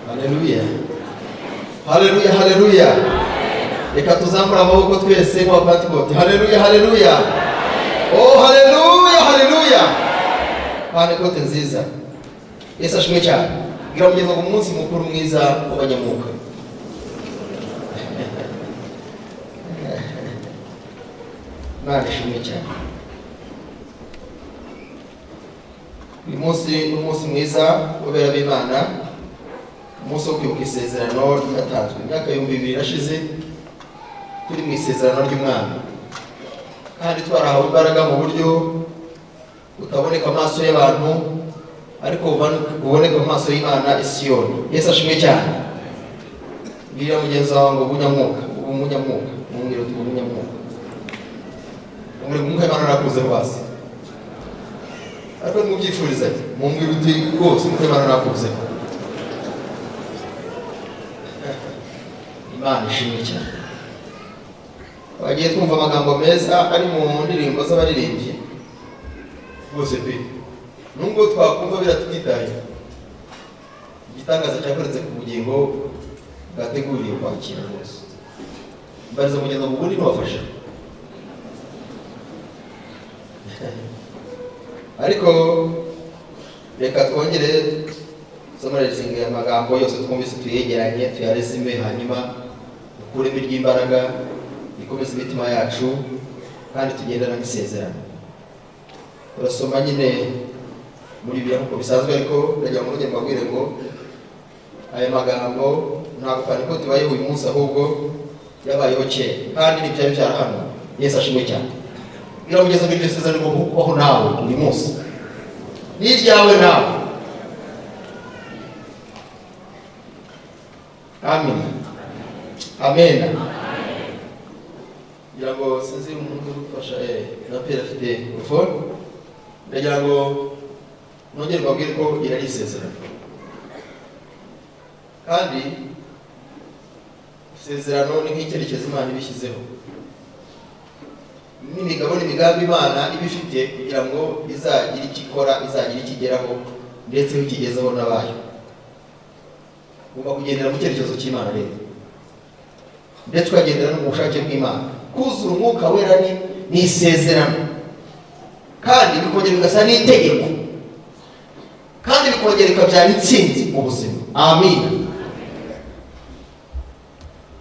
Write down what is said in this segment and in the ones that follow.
Haleluya, haleluya, haleluya. Reka tuzamura amaboko twese mu Pentecote. Haleluya, haleluya. Oh, haleluya, haleluya. Pentecote nziza. Yesu ashimwe cyane. Gira mugeze ku munsi mukuru mwiza w'abanyamwuka. Nani ashimwe cyane. Uyu munsi ni umunsi mwiza ubera b'Imana. Umunsi wo kwibuka isezerano ryatanzwe imyaka 2000 irashize. Turi mu isezerano ry'Umwami, kandi twarahawe imbaraga mu buryo utaboneka amaso y'abantu, ariko uboneka mu maso y'Imana Isiyoni. Yesu ashimwe cyane. Bwira mugenzi wawe ngo bunyamwuka, umunyamwuka, umwira uti umunyamwuka. Umuri umwuka Imana arakuze basi. Ariko mubyifuriza ati mumwira uti rwose umwuka Imana arakuze. Imana ishimwe cyane. Bagiye twumva amagambo meza ari mu ndirimbo z'abaririmbyi bose pe. Nubwo twakumva biratwitaye, igitangaza cyakoretse ku bugingo bwateguriye kwakira rwose. Mbariza mugenzi ngo ubundi nubafasha. Ariko reka twongere somaririzinga amagambo yose twumvise tuyegeranye, tuyaresime, hanyuma ukuremo iry'imbaraga ikomeza imitima yacu kandi tugendana n'isezerano. Turasoma nyine muri Bibiliya nk'uko bisanzwe, ariko ndagira ngo ngende mbabwire ngo aya magambo ntabwo Pentecote ibayeho uyu munsi, ahubwo yabayeho kera kandi n'ibyari byarahano. Yesu ashimwe cyane. Ngira mugeze muri iryo sezerano ngo kubaho nawe uyu munsi n'iryawe nawe. Amen, amen. Ngira ngo sinzi umuntu ufasha na pera afite phone. Ndagira ngo nongere mbabwire ko irari isezerano, kandi isezerano ni nk'icyerekezo Imana ibishyizeho, n'imigabo n'imigambi Imana ibifite kugira ngo izagire ikikora, izagire ikigeraho, ndetse ikigezeho n'abayo. Ugomba kugendera mu cyerekezo cy'Imana rero, ndetse ukagendera no mu bushake bw'Imana. Kuzura umwuka wera ni isezerano, kandi bikongera bigasa n'itegeko, kandi bikongera bikabyara intsinzi mu buzima. Amen.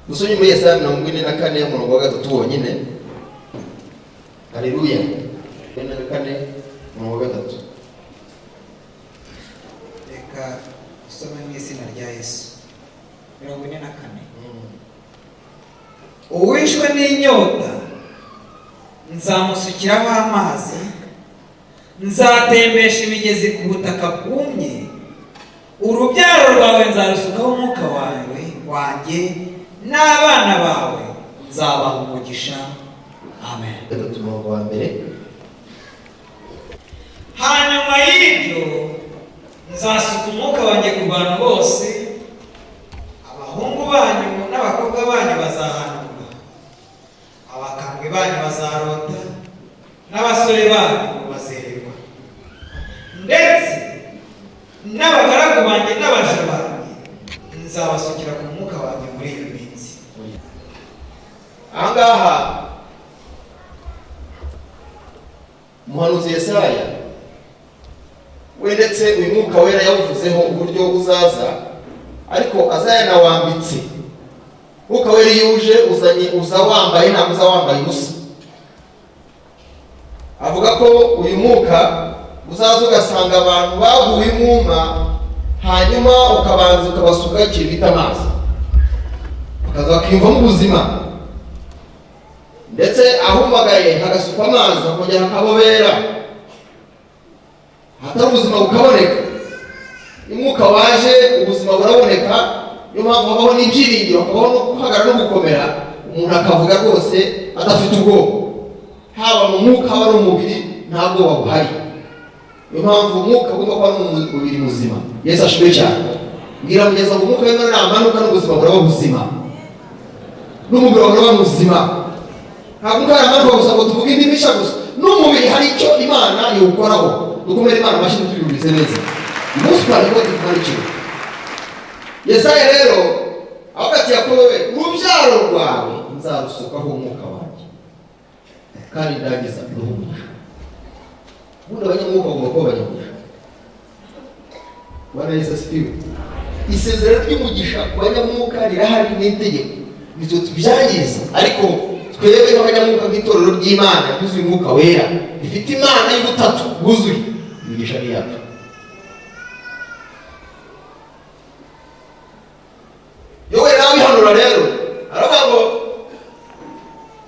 Dusomye muri Yesaya 44 umurongo wa 3 wonyine. Haleluya. 44 umurongo wa 3. Reka usome mu izina rya Yesu. 44. Uwishwe n'inyota nzamusukiraho amazi, nzatembesha imigezi ku butaka bwumye, urubyaro rwawe nzarusukaho umwuka wanjye, n'abana bawe nzabaha umugisha. Amen. Umurongo wa mbere. Hanyuma y'ibyo nzasuka umwuka wanjye ku bantu bose, abahungu banyu n'abakobwa banyu bazahanurwa, abakambwe banyu bazarota, n'abasore banyu bazererwa, ndetse n'abagaragu banjye n'abaja banjye nzabasukira ku mwuka wanjye muri iyo minsi. Ahangaha umuhanuzi Yesaya we ndetse uyu mwuka wera yawuvuzeho uburyo uzaza, ariko azayanawambitse. Mwuka wera iyo uje uza wambaye, ntabwo uza wambaye ubusa. Avuga ko uyu mwuka uzaza ugasanga abantu baguye umwuma, hanyuma ukabanza ukabasuka ikintu bita amazi, bakaza bakiyumvamo ubuzima, ndetse ahumagaye hagasukwa amazi, hakongera hakabobera, hatari ubuzima bukaboneka. Umwuka waje ubuzima buraboneka. Niyo mpamvu habaho n'ibyiringiro, hakabaho no guhagarara no gukomera, umuntu akavuga rwose adafite ubwoba. Haba mu mwuka, haba no mu mubiri, nta bwoba buhari. Niyo mpamvu umwuka ugomba kuba mu mubiri muzima. Yesu ashimwe cyane. Mbwira mugeza ngo umwuka w'Imana namanuka n'ubuzima buraba buzima, n'umubiri buraba muzima. Ntabwo umwuka aramanuka gusa ngo tuvuge indimisha gusa, n'umubiri hari icyo Imana iwukoraho. Dukomere Imana amashyi tuyumvise neza. Umunsi Pentecote tukora iki? Yesaya rero avuga ati Yakobo we, urubyaro rwawe nzarusukaho umwuka wanjye kandi ndagiza uruhumusha. Ubundi abanyamwuka bagomba kuba abanyamugisha. Bwana Yesu asifiwe. Isezerano ry'umugisha ku banyamwuka rirahari n'itegeko, nitwe tubyangiza. Ariko twebwe nk'abanyamwuka nk'itorero ry'Imana ryuzuye umwuka wera, rifite Imana y'ubutatu bwuzuye, imigisha ni yacu. Yowe nawe ihanura rero aravuga ngo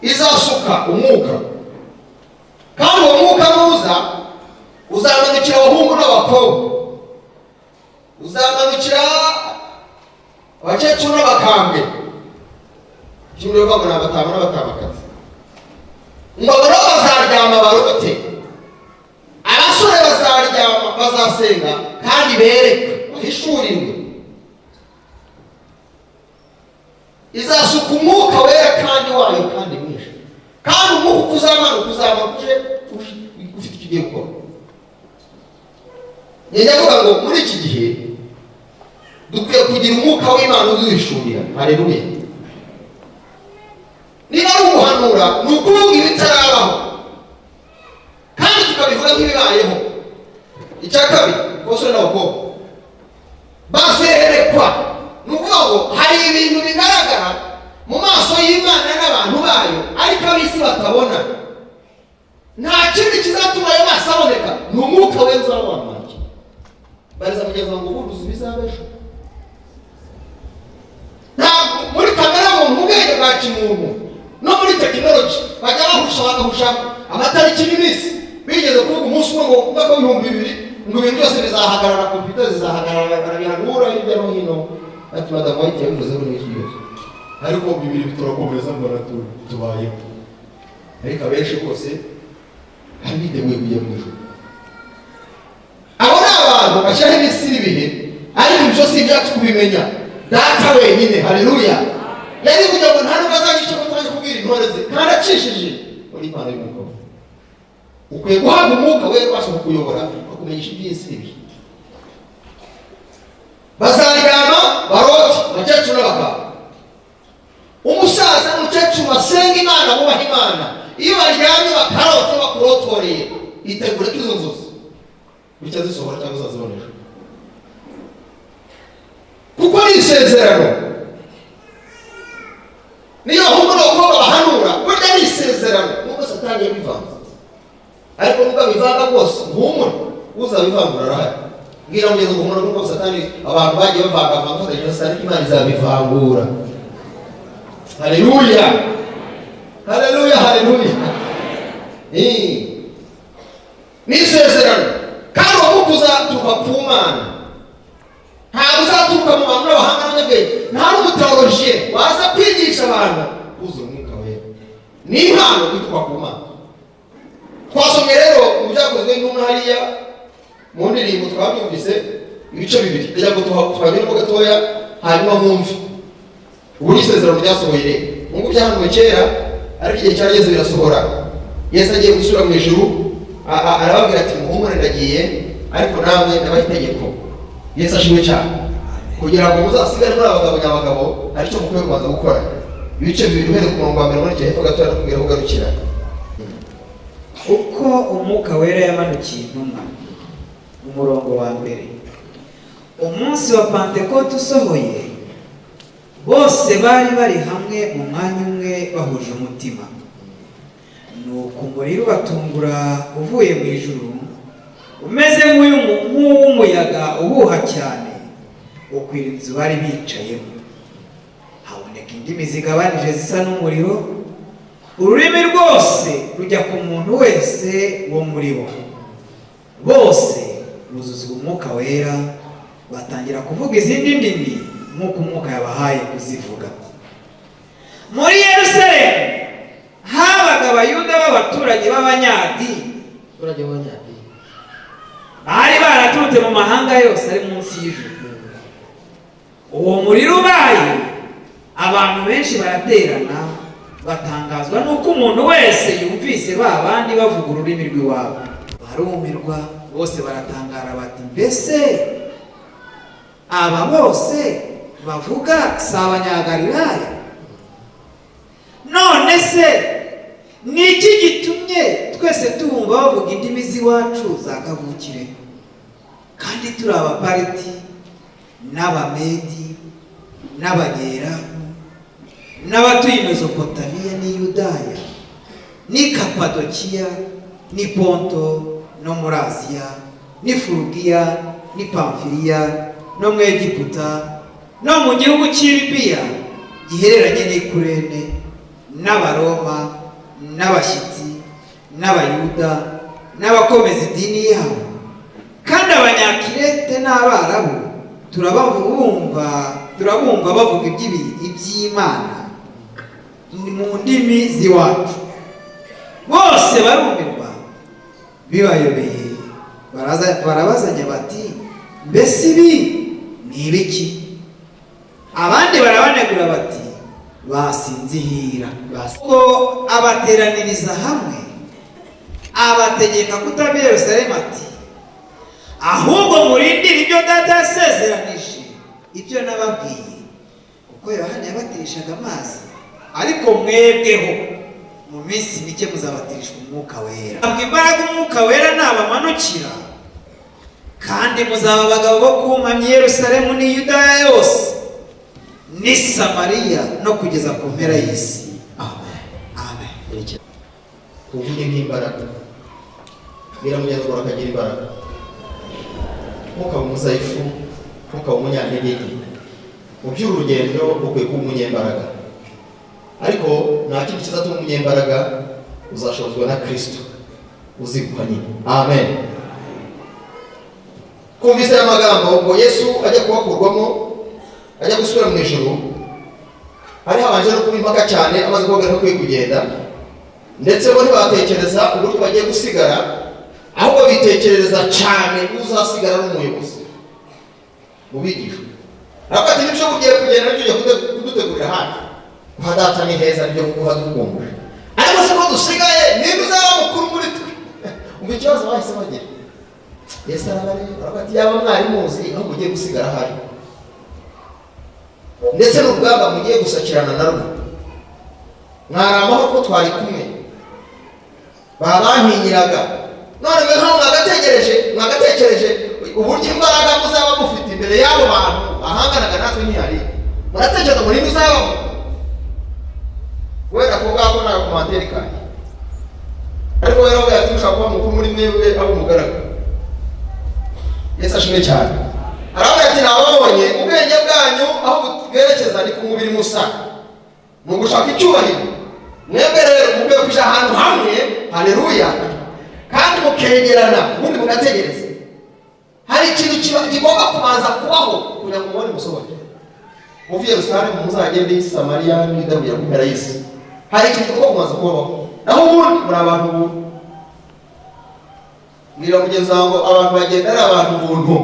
izasuka umwuka, kandi uwo mwuka nuza uzamanukira abahungu n'abakobwa, uzamanukira abakecuru n'abakambwe, kimwe n'abagabo n'abatama n'abatamakazi. Ngo abo nabo bazaryama barote, abasore bazaryama bazasenga kandi berekwe bahishurirwe. Izasuka umwuka wera kandi wayo kandi mwinshi, kandi umwuka uzamanuka ufite icyo ugiye gukora. Nyavuga ngo muri iki gihe dukwiye kugira umwuka w'Imana uduhishurira. Haleluya. Niba ari umuhanura ni ukuvuga ibitarabaho kandi tukabivuga nk'ibibayeho. Icya kabiri, abasore n'abakobwa bazerekwa, ni ukuvuga ngo hari ibintu bigaragara mu maso y'Imana n'abantu bayo ariko ab'isi batabona. Nta kindi kizatuma ayo maso aboneka, ni umwuka wera uzabona. Bariza mugeza ngo ubuduzi bizabejo. Ntabwo muri kamera mu bwenge bwa kimuntu no muri tekinoloji bajya bagahusha amatariki n'iminsi. Bigeze kuvuga umunsi umwe ngo umwaka w'2000 ngo ibintu byose bizahagarara, kompiyuta zizahagarara, barabihanura hirya no hino. Ati madamu White yabivuze ngo n'iki byose, ariko 2000 turakomeza ngo tubayeho. Ariko abenshi bose hari biteguye kujya mu ijuru. Abo ni abantu bashyiraho iminsi n'ibihe, ariko ibyo si ibyacu kubimenya. Data wenyine, haleluya, yari kugira ngo nta n'ubwo azagisha ko twaje kubwira intore ze, kandi acishije muri Imana y'umwuka. Ukwiye guhabwa umwuka wera ubasha kukuyobora akumenyesha iby'isi n'ibihe. Bazaryama barote, abakecuru n'abakobwa. Umusaza n'umukecuru basenga Imana, bubaha Imana. Iyo baryamye bakarote bakurotoreye, itegure ko izo nzozi bityo zisohora cyangwa uzazibonesha, kuko ni isezerano. Niyo ahubwo n'abakobwa bahanura burya ni isezerano, nubwo Satani yabivanze. Ariko nubwo abivanga rwose humura, uzabivangura arahari. Ngira mugeze ngo humura, nubwo Satani abantu bagiye bavanga ariko Imana izabivangura. Haleluya, haleluya, haleluya. Ni isezerano, kandi uwo mwuka uzaturuka ku Mana. Ntabwo uzaturuka mu bantu n'abahanga n'abanyabwenge, nta n'umuteolojiye waza kwigisha abantu kuzuza umwuka wera. Ni impano ituruka ku Mana. Twasomye rero mu byakozwe n'intumwa hariya mu ndirimbo twabyumvise ibice bibiri, kugira ngo tuhagiremo gatoya hanyuma mwumve. Ubu ni isezerano ryasohoye rero, nubwo byahanuwe kera ariko igihe cyarageze birasohora. Yesu agiye gusubira mu ijuru, arababwira ati muhumure ndagiye, ariko namwe ndabaha itegeko. Yesu ashimwe cyane, kugira ngo muzasigare muri abagabo nyabagabo, aricyo mukwiye kubanza gukora. Ibice bibiri uhereye ku murongo wa mbere muri icyo hepfo gatoya nakubwira aho ugarukira. Uko umwuka wera yamanukiye intumwa, umurongo wa mbere. Umunsi wa Pentekote usohoye, bose bari bari hamwe mu mwanya umwe bahuje umutima. Nuko umuriro ubatungura uvuye mu ijuru, umeze nk'uw'umuyaga uhuha cyane, ukwira inzu bari bicayemo. Haboneka indimi zigabanije zisa n'umuriro, ururimi rwose rujya ku muntu wese wo muri bo. Bose buzuzwa umwuka wera, batangira kuvuga izindi ndimi nk'uko umwuka yabahaye kuzivuga. Muri Yerusalemu habaga abayuda b'abaturage b'abanyadini, bari baraturutse mu mahanga yose ari munsi y'ijuru. Uwo muriro ubaye, abantu benshi baraterana, batangazwa n'uko umuntu wese yumvise ba bandi bavuga ururimi rw'iwabo. Barumirwa, bose baratangara bati, mbese aba bose bavuga si abanyagalilaya? None se ni iki gitumye twese tubumva bavuga indimi z'iwacu za kavukire, kandi turi abapariti n'abamedi n'abanyeramu n'abatuye i Mesopotamiya n'i Yudaya n'i Kapadokiya n'i Ponto no muri Aziya n'i Furugiya n'i Pamfiliya no mu Egiputa no mu gihugu cy'i Libiya gihereranye n'i Kurene, n'Abaroma n'abashyitsi n'Abayuda n'abakomeza idini yabo, kandi Abanyakirete n'Abarabu turabumva bavuga iby'Imana mu ndimi z'iwacu. Bose barumirwa bibayobeye, barabazanya bati mbese ibi ni ibiki? Abandi barabanegura bati basinzihira. Ubwo abateraniriza hamwe abategeka kutava i Yerusalemu ati ahubwo murindire ibyo Data yasezeranije, ibyo nababwiye, kuko Yohana yabatirishaga amazi, ariko mwebweho mu minsi mike muzabatirishwa Umwuka Wera. Ntabwo imbaraga Umwuka Wera nabamanukira, kandi muzaba abagabo bo kumpamya i Yerusalemu n'i Yudaya yose n'i Samariya no kugeza ku mpera y'isi. Amen. Amen. Tuvuge nk'imbaraga, biramunyarwanda akagira imbaraga. Ntukaba umuzayifu, ntukaba umunyantege nke. Mu by'urugendo ukwiye kuba umunyembaraga, ariko nta kindi kizatuma umunyembaraga, uzashobozwa na Kristo uziguha nyine. Amen. Kumvise aya magambo ngo Yesu ajya kubakurwamo, ajya gusubira mu ijuru, hari habanje no kuba impaka cyane amaze kubagarira ko kugenda, ndetse bo ntibatekereza uburyo bagiye gusigara, ahubwo bitekerereza cyane uzasigara ari umuyobozi mu bigisho. Ariko ati nibyo ugiye kugenda n'ibyo ugiye kudutegurira hano kwa Data ni heza, nibyo kuba dukumbuje, ariko se ko dusigaye niba uzaba mukuru muri twe. Umva ikibazo bahise bagira. Yesu arabareba ati yaba mwari muzi aho mugiye gusigara hari, ndetse n'urugamba mugiye gusakirana narwo, mwari amahoro ko twari kumwe, babankinyiraga, none mwe nkaho mwagatekereje uburyo imbaraga muzaba mufite imbere y'abo bantu ahanganaga natwe ntihari. Muratekereza muri muzabamo wenda ko ngako nta komanteri kanjye, ariko rero we yatumishaka kuba mukuru muri mwebwe abo mugaragara. Yesu ashimwe cyane. Aravuga ati nababonye ubwenge bwanyu aho bwerekeza ni ku mubiri musa, mu gushaka icyubahiro. Mwebwe rero mubwiye kuja ahantu hamwe, haleluya, kandi mukegerana, ubundi mugategereza. Hari ikintu kigomba kubanza kubaho kugira ngo mubone musohoke. Muvi Yerusalemu muzagende i Samariya n'i Yudaya ku mpera y'isi. Hari ikintu kigomba kubanza kubaho. Naho ubundi muri abantu buntu. Ngira mugenzi wangu abantu bagenda ari abantu buntu,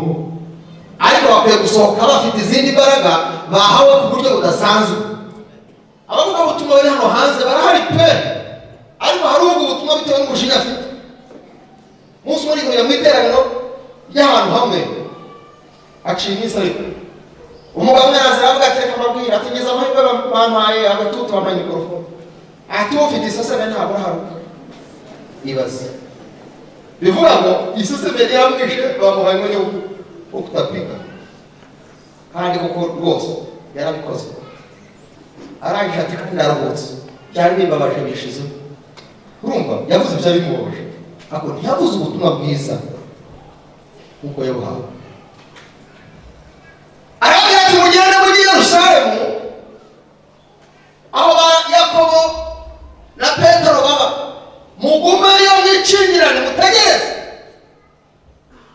ariko bakwiye gusohoka bafite izindi mbaraga bahawe ku buryo budasanzwe. Abavuga ubutumwa bari hano hanze barahari pe, ariko hari ubwo ubutumwa bitewe n'umushinya afite. Munsi muri kujya mu iteraniro ry'ahantu hamwe aciye iminsi, ariko umugabo umwe araza aravuga ati reka mbabwire, ati ngeze amahirwe bampaye agatutu bambaye mikorofone, ati ufite iseseme ntabwo uraharuka. Ibaze bivuga ngo iseseme yamwishe bamuhaye umwanya wo kutapika, kandi kuko rwose yarabikoze. Arangije ati kandi araruhutse, byari bimbabaje bishizeho. Urumva yavuze ibyo bimubabaje, ariko ntiyavuze ubutumwa bwiza nk'uko yabuhawe. Aravuga ati mugende mujye i Yerusalemu, aho ba Yakobo na Petero baba, mugumeyo mwikingirane mutegereze,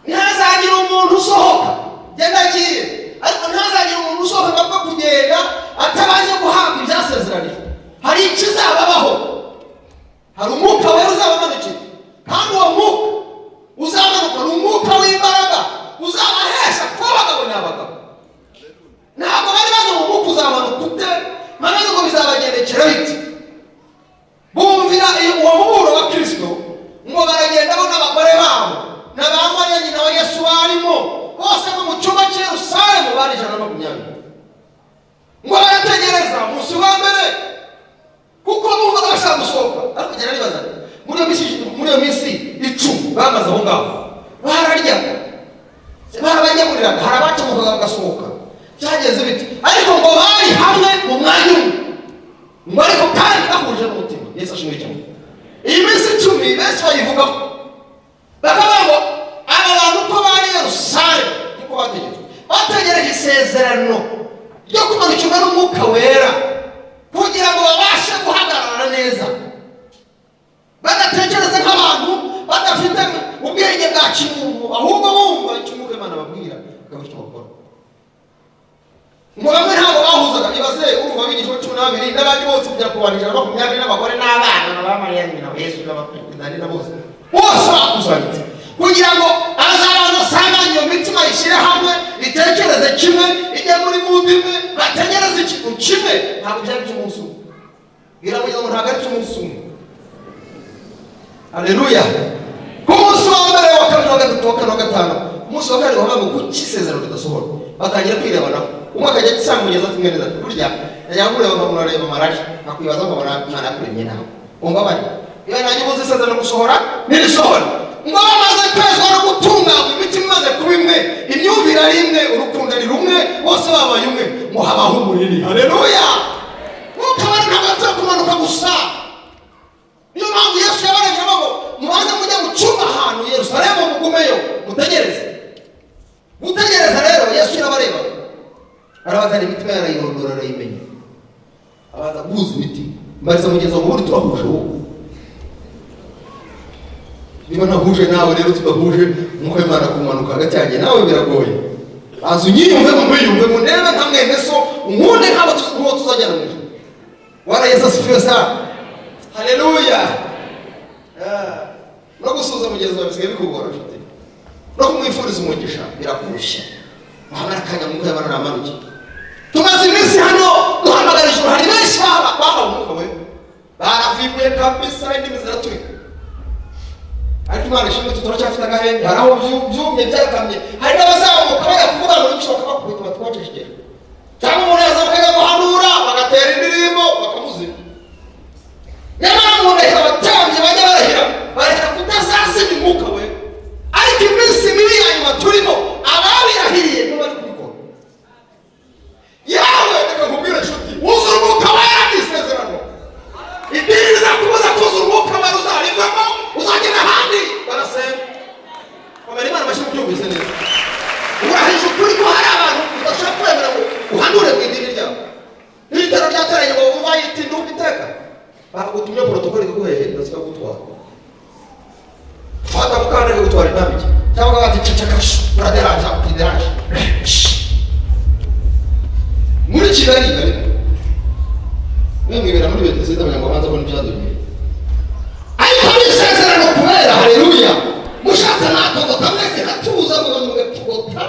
ntihazagire umuntu usohoka. Genda agiye, ariko ntihazagire umuntu usohoka ngapfa kugenda atabanje guhabwa ibyasezeranijwe. Hari ikizababaho, hari umwuka wera uzabamanukira, kandi uwo mwuka uzamanuka ni umwuka w'imbaraga uzabahesha kuba abagabo n'abagabo. Ntabwo bari bazi uwo mwuka uzamanuka ute, maze ngo bizabagendekera biti. Bumvira uwo muburo wa Kristo, ngo baragenda bo n'abagore babo na ba Mariya nyina wa Yesu barimo, bose mu cyumba cy'i Yerusalemu bari 120. kugera nibaza muri iyo minsi 10 bamaze aho ngaho bararyaga barabanyaguriraga hari abacamukaga bagasohoka cyageze biti ariko ngo bari hamwe mu mwanya ngo ariko kandi bahuje n'umutima. Yesu ashimwe cyane. Iyi minsi 10 benshi bayivugaho bakavuga ngo aba bantu ko bari Yerusalemu niko bategereje isezerano ryo kumanukirwa n'Umwuka Wera kugira ngo babashe guhagarara neza, badatekereza nk'abantu badafite ubwenge bwa kimuntu, ahubwo bumva icyo Umwuka Imana ababwira bakabasha gukora. Ngo bamwe ntabwo bahuzaga, ibaze urumva abigishwa 12 n'abandi bose kujya kubanira 20 n'abagore n'abana n'abamariya nyina Yesu n'abakundana na bose bakusanyitse kugira ngo azabantu asanganye iyo mitima ishyire hamwe, itekereze kimwe, ijye muri mundi imwe, bategereze ikintu kimwe. Ntabwo byari by'umunsi umwe, biravuga ngo ntabwo ari by'umunsi umwe. Haleluya. Ku munsi wa mbere wa kabiri wa gatatu wa kane wa gatanu, umunsi wa kane wavuga ngo kuki isezerano ridasohora, batangira kwirebanaho. Umwe akajya gisanga mugeza ati mwene data burya yamureba ngo murareba amarashi akwibaza ngo Imana yakuremye nawe umva bari iyo nanjye ubuze isezerano gusohora nirisohora. Ngo bamaze kwezwa no gutunganywa, imitima imaze kuba imwe, imyumvire ari imwe, urukundo ari rumwe, bose babaye umwe, ngo habaho umuriri. Haleluya. Mukabari ntabwo kumanuka gusa. Niyo mpamvu Yesu yabareje ngo mubanze mujya mu cyumba ahantu Yerusalemu mugumeyo mutegereze. Mutegereza rero Yesu yabareba arabazana imitima yarayirondora arayimenya, abaza guhuza imitima mbariza mugenzi wawe ubundi turahuje wowe. Niba nahuje nawe rero tudahuje Umwuka w'Imana kumanuka hagati yanjye nawe biragoye. Baza unyiyumve mu mwiyumve mu ndebe nka mwene so unkunde nk'abo tuzajyana mu ijuru. Bwana Yesu asifiwe sana. Haleluya. No gusuza mugenzi wawe bisigaye bikugora nshuti, no kumwifuriza umugisha birakurusha. Wahamara akanya Umwuka w'Imana namanuke. Tumaze iminsi hano duhamagara ijuru, hari benshi bahawe Umwuka we baravibuye kabisa, indimi ziraturika. Ariko Imana ishimwe turacyafite agahenge, hari aho byumye byakamye, hari n'abazamuka bajya kuvuga ngo bishoboka bakubita batwacishije, cyangwa umuntu yazamuka guhanura bagatera indirimbo bakamuzima. Nyamara umuntu ahita abatambyi bajya barahira bareka kutazazima Umwuka we. Ariko iminsi mibi ya nyuma turimo ababirahiriye ntibari kubikora. Yawe reka nkubwire nshuti, wuzura Umwuka Wera n'isezerano. Idini rizakubuza kuzura Umwuka Wera uzarivamo uzagenda ahandi barasenga. Komera Imana bashyira mu byumvise neza. Urahije ukuri ko hari abantu udashaka kwemera ngo uhanure mu idini ryawe. N'ibitaro byateranye ngo uva yiti ndubiteka bakagutumye protokoli ikuguhehe ndasika gutwara. Fata mukanda gutwara intamike cyangwa bati ceceka uraderanja ukideranje. Muri Kigali ariko mwibera muri Bethesda abanyarwanda bo n'ibyaduye. Ariko isezerano kubera haleluya mushatse natogota mwese hatuza ngo mugatugoka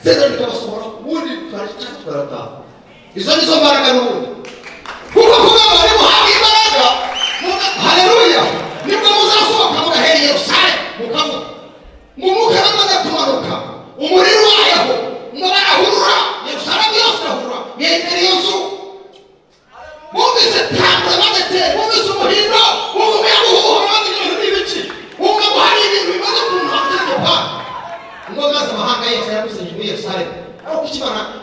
sezerano rikabasohora ubundi twarata. Izo nizo mbaraga n'ubundi kuko bari muhabwa imbaraga. Haleluya. Nibwo muzasohoka mugahera Yerusalemu mukavuga ngo Umwuka amaze kumanuka umuriro wayaho ngo barahurura Yerusalemu yose irahurura yegera iyo nzu. Mumvise tambura bagatera, mumvise umuhindo, mumve umuyaga uhuha ibintu n'ibiki, mumve ngo hari ibintu bimaze kuntwakira pana. Ngo maze amahanga yose yaramusenye muri Yerusalemu. Ariko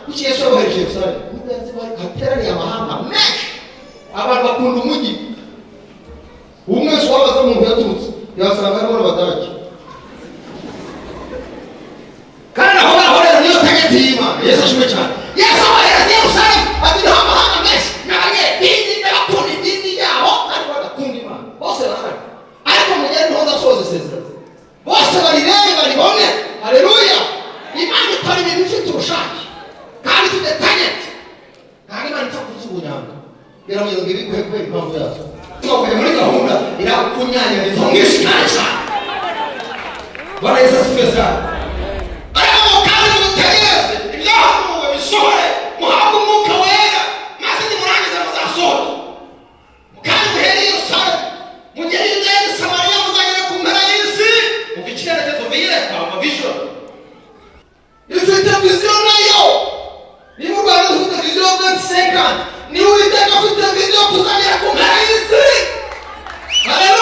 kuki Yesu yabohereje Yerusalemu? Mugenzi wawe hateraniye amahanga menshi, abantu bakunda umujyi. Umwe wese wabaza umuntu yaturutse yasanga harimo n'Abadage. Kandi aho ngaho rero niyo tageti y'Imana. Yesu ashimwe cyane. Yesu abohereje Yerusalemu ati nta mahanga menshi n'abanyedini n'abakunda idini yabo ariko badakunda Imana bose barahari. Ariko mugere ntuzasohoza isezerano, bose barirebe baribone. Haleluya. Imana ikora ibintu ifite ubushake kandi ifite tageti. Ntabwo Imana ipfa kuzuza ubunyanga, biramuye ngo ibikuhe kubera impamvu yazo. Tukajya muri gahunda irakunyanyiriza mwishikane cyane. Bwana Yesu asifiwe sana. Ariko kandi mutegereze ibyahanuwe bisohore, muhabwe Umwuka Wera maze nimurangiza muzasohora. Kandi muhere Yerusalemu mugere Yudaya na Samariya muzagera ku mpera y'isi, mufite icyerekezo biyereka amavision. Ifite vision nayo. Niba u Rwanda rufite vision 25 ni Uwiteka ufite vision tuzagera ku mpera y'isi. Haleluya.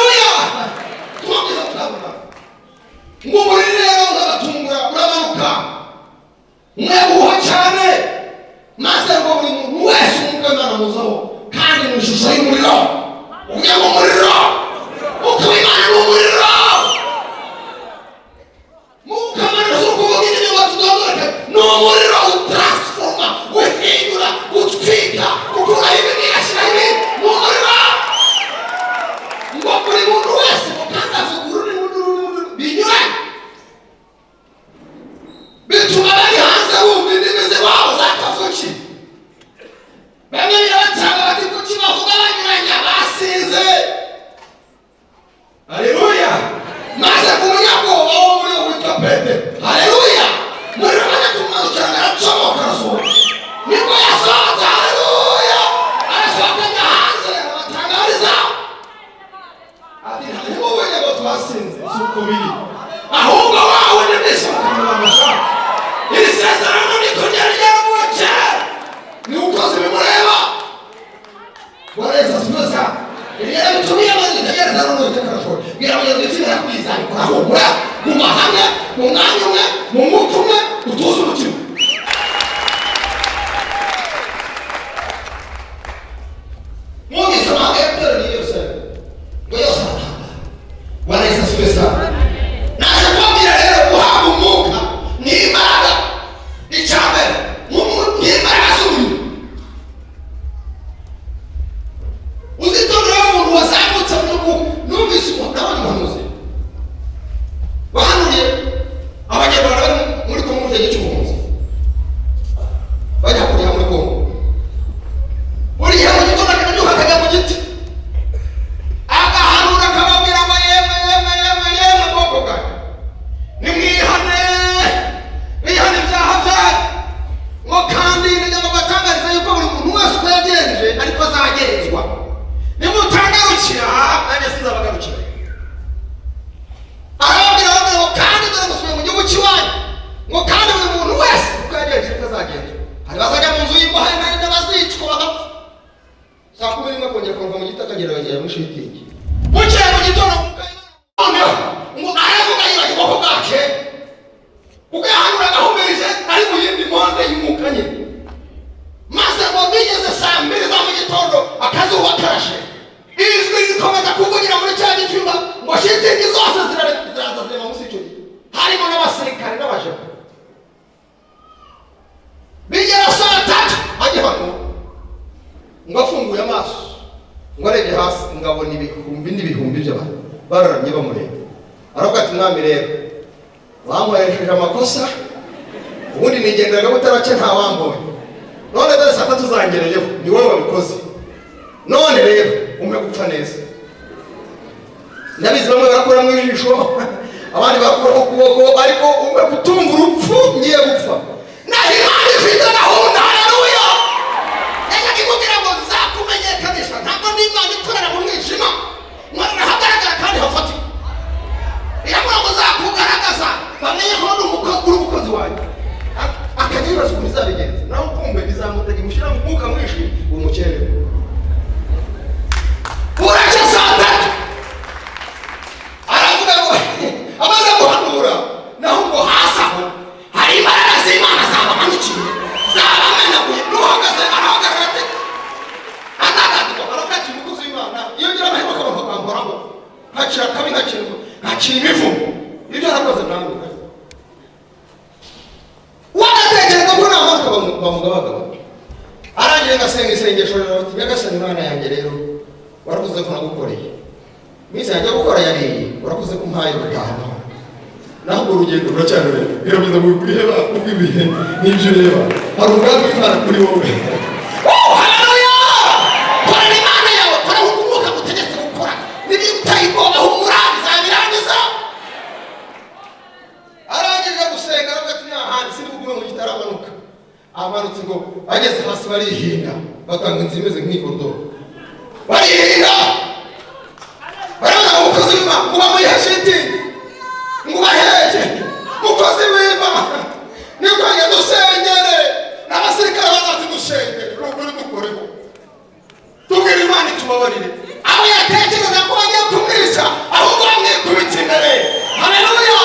mwebuha cyane maze ngo buri muntu wese umwuka w'Imana muzaho kandi mu ishusho y'umuriro ujya mu muriro uko Imana ni umuriro mukamara kuvuga ibintu batudodoreka ni umuriro utransforma uhindura utwika ukura ibintu ashyira ibintu ni umuriro ngo buri muntu wese ukandaza ururimi binyuranye bituma bari hanze bumva indimi z'iwabo zakavuki bamwe birabatanga bati kuki bavuga banyuranye basinze haleluya maze kumunyagoba wo muri witwa Petero haleluya muri bane kumanukira aracomoka arasohoka nibwo yasohotse haleluya arasohoka hanze abatangariza ati ntimubonye ngo twasinze si uko biri ahubwo wawe n'ibisa ukamubamisha iri sezerano nikongera ryavuke ni ukoze bimureba wareza sinoza iriya bitumye abandi kagereza no ntekarashora bwira abanyarwanda itsinda yakwiza ahumura mu mahanga mu mwanya umwe mu muco umwe utuze umutima mwumvise amahanga ya Petero ni Yerusalemu ngo yose aratanga wareza sinoza naje kubabwira rero guhabwa umwuka ni imbaraga icyambere ni imbaraga z'umubiri uzitonera umuntu wazamutse mu numvise n'abandi bahanuzi bahanuriye abanyarwanda bari muri Kongo mu gihe cy'ubuhunzi bajya kuriha muri Kongo buriya mu gitondo akabyuka akajya mu giti agahanura akababwira ngo yemwe bwoko bwanyu nimwihane bihane ibyaha byanyu ngo kandi nijya mubatangariza yuko buri muntu wese uko yagenje ariko azagenzwa nimutangarukira nanjye sinzabagarukira arababwira ngo kandi dore musubiye mu gihugu cy'iwanyu ngo kandi buri muntu wese uko yagenje ariko azagenzwa hari bazajya mu nzu y'imbohe n'abandi bazicwa bagapfa saa 11 kongera kuva mu giti akagera bagera muri shitingi bukeye mu gitondo noneho ngo aravuga yibaye ubwoko bwake ubwo yahanura agahumirije ari mu yindi monde y'umwuka nyine maze ngo bigeze saa 2 za mu gitondo akazuba karashe ijwi rikomeza kuvugira muri cya gitumba ngo shitingi zose ziraza zirema munsi y'icyo giti harimo n'abasirikare n'abajepo bigera saa 3 ajya hano ngo afunguye amaso ngo arebye hasi ngabona ibihumbi n'ibihumbi by'abantu bararamye bamureba aravuga ati mwami rero wankoresheje amakosa ubundi nigenderaga butaracye nta wambonye none dore saa 3 zangereyeho ni wowe wabikoze none rero umpe gupfa neza ndabizi bamwe barakora mu ijisho abandi bakora ku kuboko ariko umpe kutumva urupfu ngiye gupfa naho Imana ifite gahunda haleluya najyaga imubwira ngo nzakumenyekanisha ntabwo ndi Imana ikorera mu mwijima mwana hagaragara kandi hafatika iramura ngo zakugaragaza bamenye ko ndi umukozi wanjye akagibaza uko bizabigenza nawe ukumve bizamutega imushyira mu mwuka mwinshi umukerere uracye saa 3 aravuga ngo amaze guhanura naho ngo hasi aho hari imbaraga z'Imana zabamanukiye zabamenaguye n'uhagaze arahagarara ati atagaduka arafata umukozi w'Imana iyo ngira amahirwe akabanza kwamboraho hacira kabi hacira imivumo ibyo arakoze nawe wanatekereza ko nta mpamvu bamugabagaba arangiye ngasenga isengesho rero ati nyagasani Imana yanjye rero waravuze ko nagukoreye minsi yanjye gukora yariye waravuze ko mpaye gutaha naho urugendo ruracyari rero birabuza kubiheba ubwibihe n'ibyo ureba hari umugambi w'Imana kuri wowe haleluya korera Imana yawe kora uko umwuka gutegetse gukora n'ibyo utayigomba humura bizabirangiza arangije gusenga aravuga ati n'ahandi sindi bugume mu gitara amanuka amanutse ngo bageze hasi barihinda batanga inzira imeze nk'ikorodoro barihinda baravuga ngo umukozi w'Imana ngo bamuyihe shitingi ngo baheje umukozi w'Imana niko ajya dusengere n'abasirikare bamaze dusengere ruguru dukoreho tubwire Imana itubabarire aho yatekereza ko bagiye kumwica ahubwo bamwikubita imbere haleluya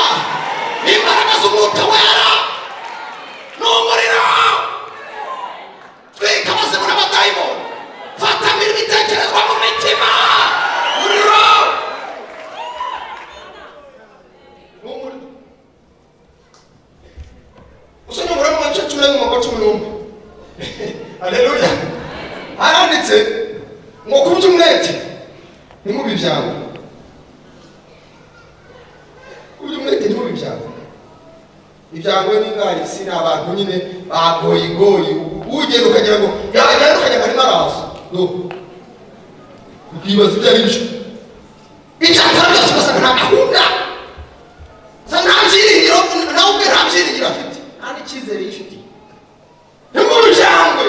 imbaraga z'umwuka wera n'umwuka wa 11 haleluya haranditse ngo kubyo umwete nimubi byawe kubyo umwete nimubi byawe ibyangwe n'ingari si n'abantu nyine bagoyigoyi ugenda ukagira ngo yagenda ukajya muri maraso no ukibaza ibyo ari byo icyakora byose ugasanga nta gahunda sa nta byiringiro nawe ubwe nta byiringiro afite nta n'icyizere yifitiye nimubi byangwe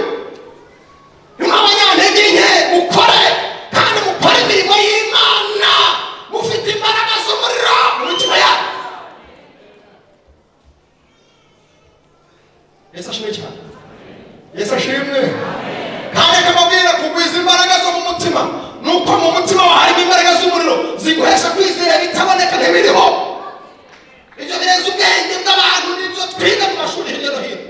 nimwe abanyantege nke mukore kandi mukore imirimo y'Imana mufite imbaraga z'umuriro mu mitima yanyu. Yesu ashimwe cyane. Yesu ashimwe. Kandi akamubwira kugwiza imbaraga zo mu mutima nuko mu mutima wawe harimo imbaraga z'umuriro ziguhesha kwizera bitaboneka ntibiriho. Ibyo birenze ubwenge bw'abantu n'ibyo twiga mu mashuri hirya no hino.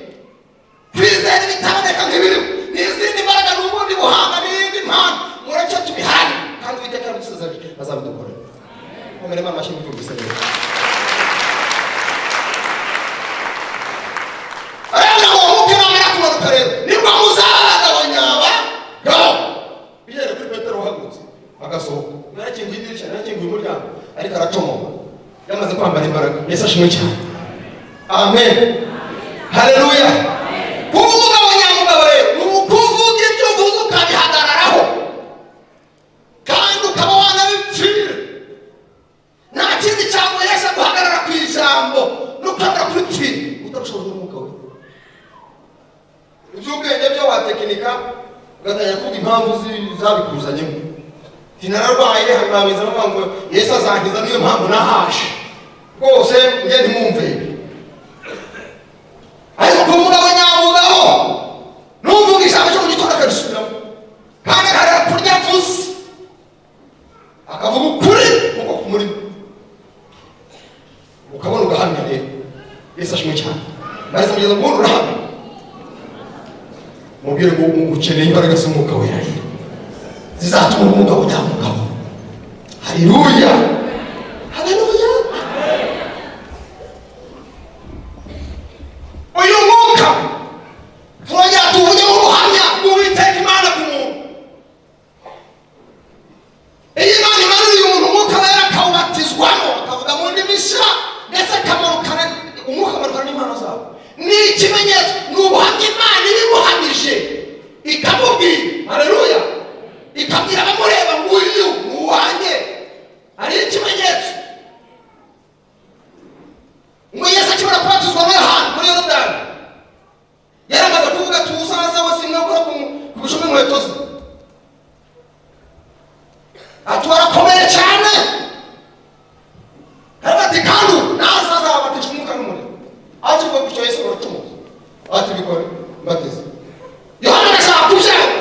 Kwizera bitaboneka ntibiriho n'izindi mbaraga n'ubundi buhanga n'indi mpano mureke tubihane kandi Uwiteka arabidusezeranya azabidukorera. Komera Imana amashyi mubyumvise neza. Nibwo muzagabanya abagabo bigere kuri Petero uhagurutse agasohoka narakinguye idirishya narakinguye umuryango ariko aracomoka yamaze kwambara imbaraga. Yesu ashimwe cyane. Amen. Haleluya. Kuba umugabo nyamugabo rero ni ukuvuga ibyo uvuze ukabihagararaho kandi ukaba wanabipfira. Nta kindi cyaguhesha guhagarara ku ijambo n'ukwanga kuripfira utabushoboye n'umwuka we. Iby'ubwenge byo watekinika ugatanya kuvuga impamvu zabikuzanyemo. Tinararwaye hanyuma biza bavuga ngo Yesu azankiza niyo mpamvu nahaje rwose njye ntimwumve. Ariko ku mugabo nyamugabo n'uvuga ijambo cyo mu gitondo akarisubiramo kandi akareba kurya avuze akavuga ukuri uko kumurimo ukabona ugahamya rero. Yesu ashimwe cyane. Bahise mugeza kubona urahamya mubwire ngo ukeneye imbaraga z'umwuka wera zizatuma umugabo nyamugabo. Haleluya. Haleluya. Uyu mwuka turongera tuvuge ubuhamya bw'Uwiteka Imana ku muntu. Iyi Imana imanuriye umuntu umwuka wera akawubatizwamo akavuga mu ndimi nshya ndetse akamanukana umwuka amanukana n'impano zawo. Ni ikimenyetso ni ubuhamya Imana ibimuhamije ikamubwira. Haleluya. Ikabwira abamureba ngo uyu ni uwanjye. Hari ikimenyetso ngo Yesu akibona kubatizwa na Yohana muri Yorodani yaramaze kuvuga ati ubusaza wose mwakora ku bishumi inkweto ze ati warakomeye cyane. Ati kandi nasaza abatije umwuka n'umuriro ati ngo bityo Yesu aracumuza ati bikore mbatiza. Yohana arashaka kubyanga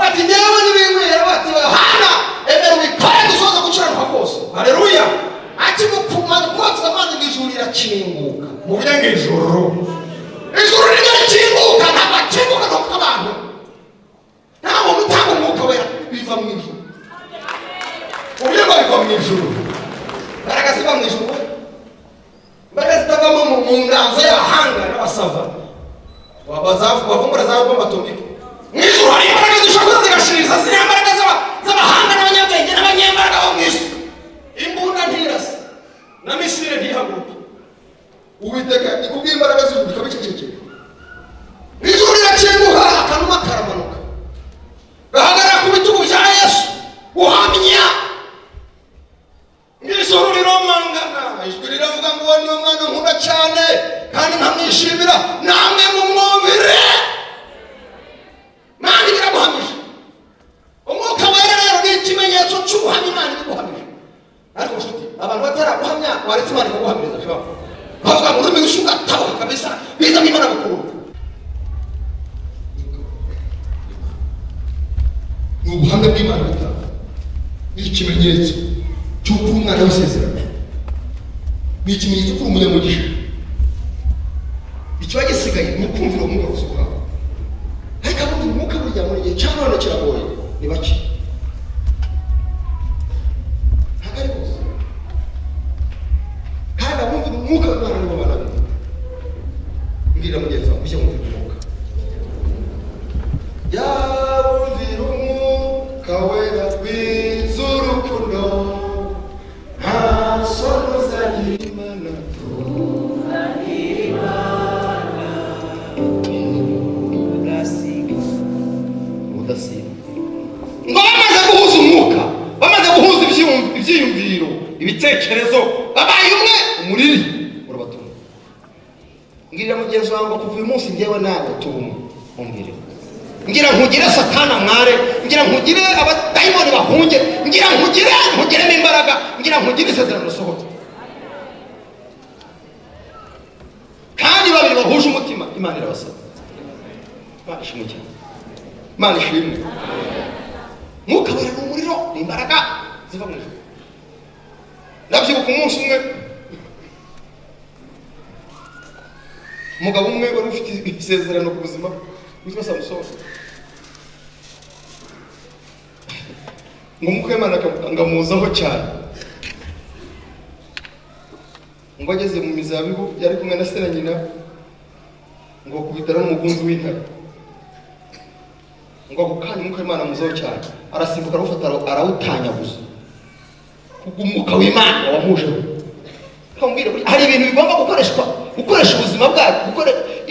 ati ndewe n'ibinkwira ati Yohana emera ubikore dusoza gukiranuka kose. Haleluya. Ati mukumana kwatsa amazi n'ijuru rirakinguka mu birenge ijuru rirakinguka ntabwo akinguka no ku bantu nta muntu utanga umwuka wera biva mu ijuru. Uburyo biva mu ijuru imbaraga ziva mu ijuru imbaraga zitavamo mu nganzo y'abahanga n'abasava bavumbura za bomba atomike. Mu ijuru hari imbaraga zishobora zigashiriza ziriya mbaraga z'abahanga n'abanyabwenge n'abanyembaraga bo mu isi. Imbunda ntirasa na misile ntihaguruke. Uwiteka ikubwira imbaraga z'ijuru ikabicecekera. Ijuru rirakinguka akanuma karamanuka gahagarara ku bitugu bya Yesu guhamya. Ijuru riromangana ijwi riravuga ngo uwo ni umwana nkunda cyane kandi nkamwishimira namwe mumwumvire. Imana iraguhamije. Umwuka wera rero ni ikimenyetso cy'ubuhamya Imana iguhamije. Ariko nshuti abantu bataraguhamya waretse Imana ikaguhamiriza bibaho bavuga ngo ururimi rushuka tabuka kabisa bizamo Imana gukuruka. Ni ubuhamya bw'Imana butanga ni ikimenyetso cy'uko umwana w'isezerano ni ikimenyetso ko umunyamugisha. Ikiba gisigaye ni ukumvira umwuka gusohoka. Ariko abundi umwuka burya muri gihe cya none kiragoye ni bake ntabwo ari bose kandi abumvira umwuka w'Imana nibo bana mbwira mugenzi gerageza ujye mu umwuka. Yabumvira umwuka wera w'iz'urukundo, nta soni uzagira Imana. Udasiba ngo bamaze guhuza umwuka, bamaze guhuza ibyiyumviro, ibitekerezo, babaye umwe, umuriri urabatuma. Ngirira mugenzi wawe ngo kuva uyu munsi njyewe nawe tubumwe. Umbwire, ngira nkugire Satana mware, ngira nkugire abadayimoni bahunge, ngira nkugiremo imbaraga, ngira nkugire isezerano risohoke. Kandi babiri bahuje umutima, Imana irabasaba. Imana ishimwe cyane, Imana ishimwe. Mwuka wera n'umuriro n'imbaraga ziva mu ijuru. Ndabyibuka umunsi umwe umugabo umwe wari ufite isezerano ku buzima witwa Samusoni, ngo umwuka w'Imana ngamuzaho cyane, ngo ageze mu mizabibu yari kumwe na se na nyina, ngo kubitana n'umugunzi w'intare, ngo ako kanya umwuka w'Imana amuzaho cyane, arasimbuka arawufata arawutanyaguza kubw'umwuka w'Imana wamujeho. Hari ibintu bigomba gukoresha ubuzima bwacu,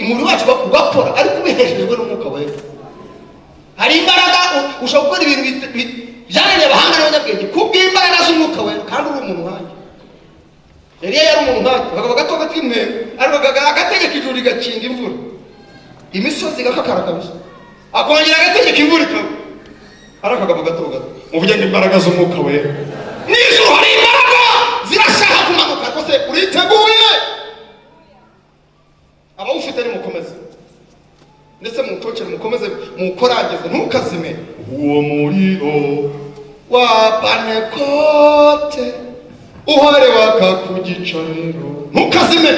umubiri wacu ugakora ariko ubiheshejwe n'umwuka wera. Hari imbaraga ushobora gukora ibintu byananiye abahanga n'abanyabwenge kubw'imbaraga z'umwuka wera, kandi uri umuntu nkanjye. Eliya yari umuntu nkanjye, akagabo gato k'imperu ariko agategeka ijuru rigakinga imvura, imisozi igakakara kabisa, akongera agategeka imvura ikagwa. Ari akagabo gato muvuge ngo imbaraga z'umwuka wera. N'ijuru hari imbaraga zirashaka kumanuka rwose, uriteguye? Abawufite nimukomeze, ndetse muwutokere, mukomeze muwukorageze, ntukazime. Uwo muriro wa Pantekote uhare waka ku gicaniro, ntukazime.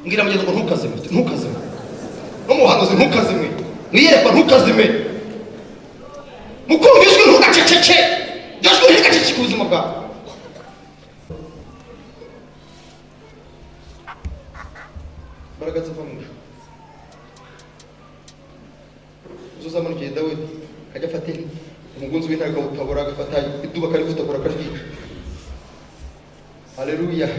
Mbwira mugenzi ngo ntukazime, ntukazime. No mu buhanuzi ntukazime, mwiyerekwa ntukazime. Mukumva ijwi ntugaceceke, iryo jwi ntigaceceke ubuzima bwawe. Imbaraga ziva mu ijuru. Uzuzamana igihe Dawidi akajya afata umugunzi w'intare akawutabura, agafata iduba akarivutagura akaryica. Haleluya.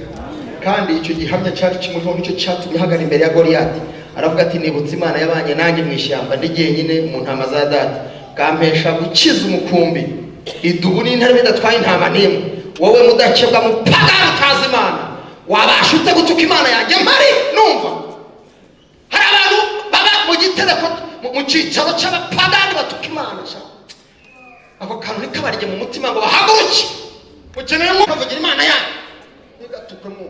Kandi icyo gihamya cyari kimuriho, nicyo cyatumye ahagana imbere ya Goliyati, aravuga ati nibutse Imana yabanye nanjye mu ishyamba ndi jyenyine mu ntama za data, kampesha gukiza umukumbi, idubu n'intare bidatwaye intama n'imwe. Wowe mudakebwa mupagani utazi Imana, wabasha ute gutuka Imana yanjye mpari numva? Hari abantu baba mu gitereko mu cyicaro cy'abapagani batuka Imana cyane. Ako kantu nikabarije mu mutima ngo bahaguruke, mukeneye umwuka vugira Imana yanyu, ntigatukwemo.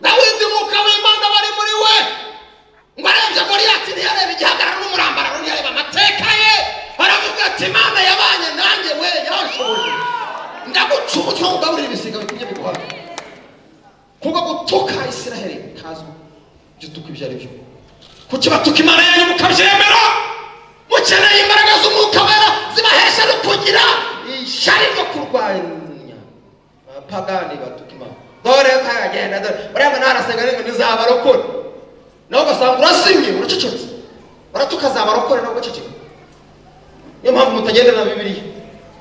Dawidi umwuka w'Imana wari muri we, ngo arebye Goliyati ntiyareba igihagararo n'umurambararo, ntiyareba amateka ye, aravuga ati Imana yabanye nanjye, we yarashoboye, ndaguca umutwe ugaburira ibisiga bikujye biguhaga. Kuko gutuka Isiraheli kazwi, ibyo tuka ibyo ari byo. Kuki batuka Imana yanyu mukabyemera? Mukeneye imbaraga z'umwuka wera zibahesha no kugira ishyari ryo kurwanya abapagani batuka Imana. Dore kagenda dore bariya narasenga ngo ntizabarokore, nawe ugasanga urasimye uracecetse, baratuka zabarokore nawe ugaceceka. Niyo mpamvu mutagendera na Bibiliya.